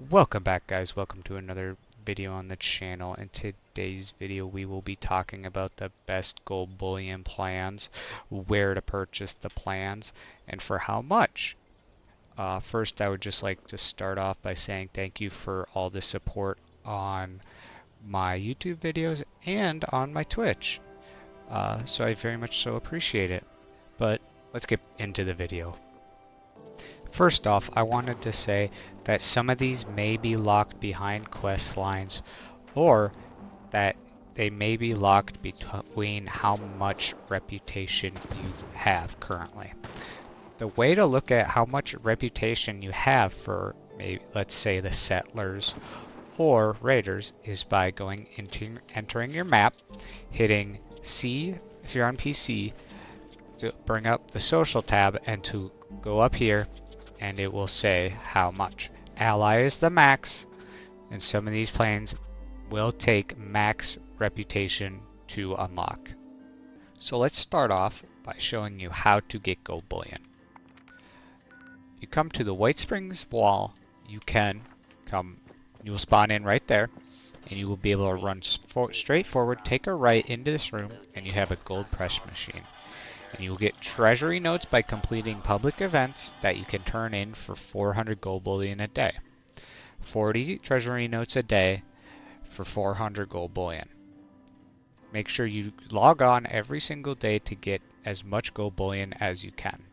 Welcome back, guys. Welcome to another video on the channel. In today's video we will be talking about the best gold bullion plans, where to purchase the plans, and for how much. First, I would just like to start off by saying thank you for all the support on my YouTube videos and on my Twitch. So I very much so appreciate it. But let's get into the video. First off, I wanted to say that some of these may be locked behind quest lines, or that they may be locked between how much reputation you have currently. The way to look at how much reputation you have for, maybe, let's say, the settlers or raiders is by going into entering your map, hitting C if you're on PC to bring up the social tab, and to go up here and it will say how much. Ally is the max, and some of these plans will take max reputation to unlock. So let's start off by showing you how to get gold bullion. You come to the White Springs wall, you will spawn in right there, and you will be able to run straight forward, take a right into this room, and you have a gold press machine. And you will get treasury notes by completing public events that you can turn in for 400 gold bullion a day. 40 treasury notes a day for 400 gold bullion. Make sure you log on every single day to get as much gold bullion as you can.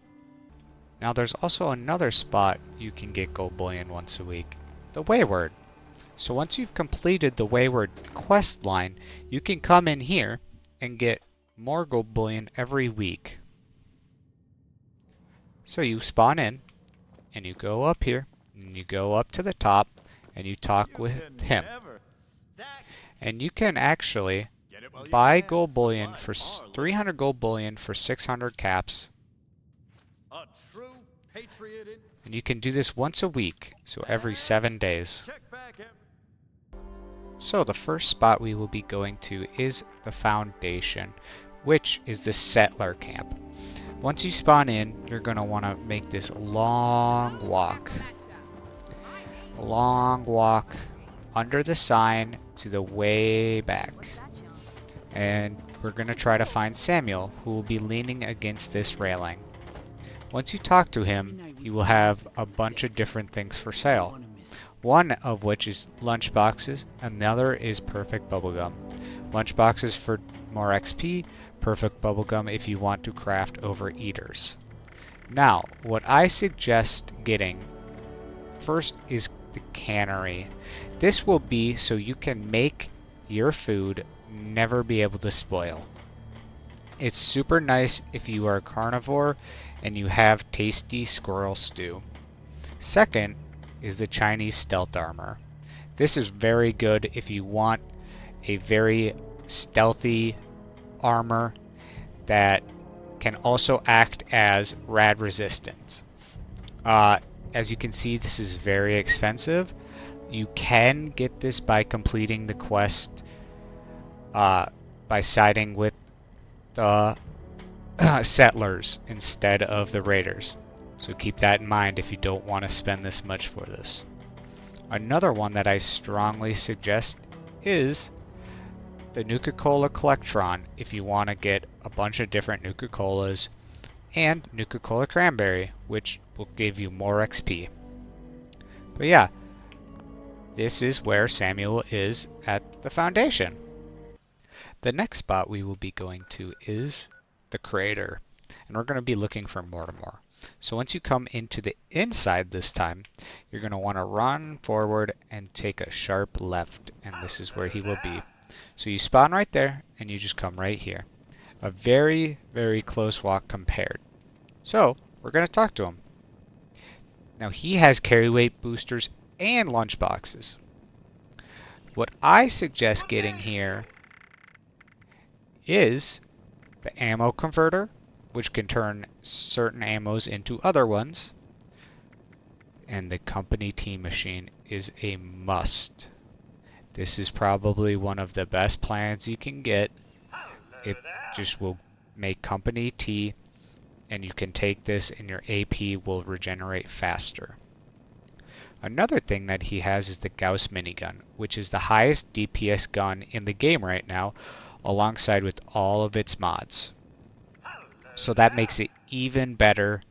Now there's also another spot you can get gold bullion once a week, the Wayward. So once you've completed the Wayward quest line, you can come in here and get more gold bullion every week. So you spawn in and you go up here and you go up to the top and you talk with him. And you can actually buy gold bullion for 300 gold bullion for 600 caps. And you can do this once a week, so every 7 days. So the first spot we will be going to is the Foundation, which is the settler camp. Once you spawn in, you're going to want to make this long walk under the sign to the way back. And we're going to try to find Samuel, who will be leaning against this railing. Once you talk to him, he will have a bunch of different things for sale. One of which is lunchboxes, another is perfect bubblegum. Lunchboxes for more XP, perfect bubblegum if you want to craft overeaters. Now, what I suggest getting first is the cannery. This will be so you can make your food never be able to spoil. It's super nice if you are a carnivore and you have tasty squirrel stew. Second is the Chinese stealth armor. This is very good if you want a very stealthy armor that can also act as rad resistance. As you can see, this is very expensive. You can get this by completing the quest by siding with the settlers instead of the raiders. So keep that in mind if you don't want to spend this much for this. Another one that I strongly suggest is the Nuka-Cola Collectron if you want to get a bunch of different Nuka-Colas, and Nuka-Cola Cranberry, which will give you more XP. But yeah, this is where Samuel is at the Foundation. The next spot we will be going to is the Crater, and we're going to be looking for Mortimer. So once you come into the inside this time, you're going to want to run forward and take a sharp left, and this is where he will be. So you spawn right there, and you just come right here. A very, very close walk compared. So we're going to talk to him. Now he has carry weight boosters and lunch boxes. What I suggest getting here is the ammo converter, which can turn certain ammos into other ones. And the company tea machine is a must. This is probably one of the best plans you can get. It just will make company tea, and you can take this and your AP will regenerate faster. Another thing that he has is the Gauss minigun, which is the highest DPS gun in the game right now, alongside with all of its mods. So that makes it even better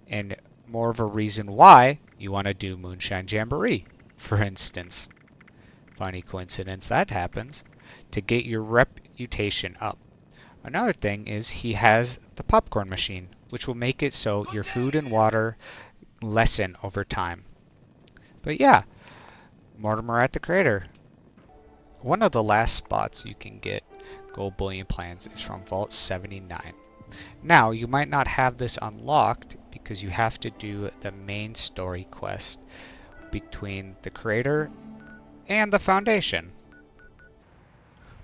and more of a reason why you want to do Moonshine Jamboree, for instance. Funny coincidence that happens, to get your reputation up. Another thing is he has the popcorn machine, which will make it so your food and water lessen over time. But yeah, Mortimer at the Crater. One of the last spots you can get gold bullion plans is from Vault 79. Now, you might not have this unlocked because you have to do the main story quest between the Crater and the Foundation.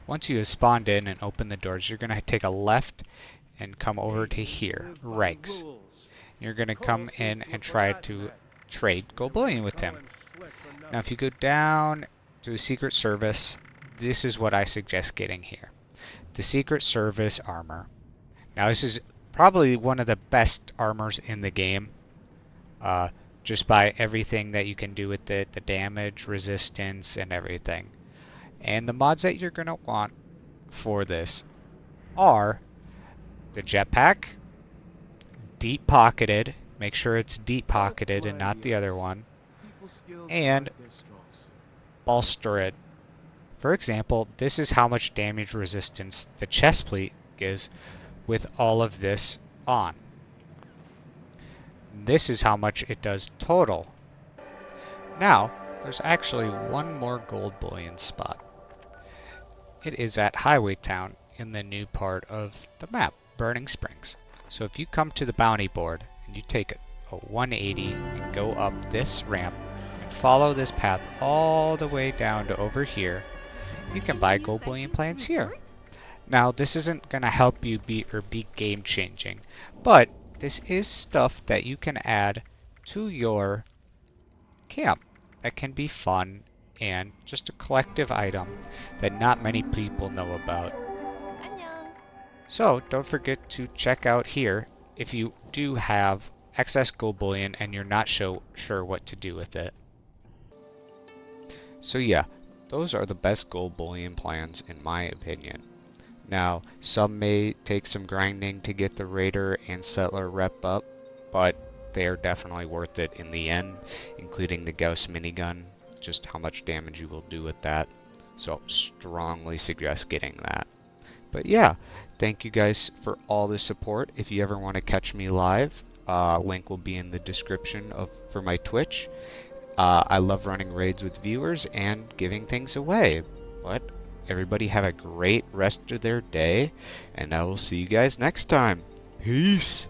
Once you have spawned in and opened the doors, you're going to take a left and come over to here, Regs. You're going to come in and try to trade gold bullion with him. Now if you go down to the Secret Service, this is what I suggest getting here. The Secret Service armor. Now this is probably one of the best armors in the game, just by everything that you can do with it, the damage, resistance, and everything. And the mods that you're going to want for this are the jetpack, deep pocketed, make sure it's deep pocketed and not the other one, and bolster it. For example, this is how much damage resistance the chest plate gives with all of this on. This is how much it does total. Now, there's actually one more gold bullion spot. It is at Highway Town in the new part of the map, Burning Springs. So if you come to the bounty board and you take a 180 and go up this ramp and follow this path all the way down to over here, you can buy gold bullion plans here. Now this isn't going to help you be game changing, but this is stuff that you can add to your camp that can be fun and just a collective item that not many people know about. So don't forget to check out here if you do have excess gold bullion and you're not sure what to do with it. So yeah, those are the best gold bullion plans in my opinion. Now, some may take some grinding to get the Raider and Settler rep up, but they are definitely worth it in the end, including the Gauss minigun, just how much damage you will do with that. So strongly suggest getting that. But yeah, thank you guys for all the support. If you ever want to catch me live, link will be in the description for my Twitch. I love running raids with viewers and giving things away. But everybody have a great rest of their day, and I will see you guys next time. Peace!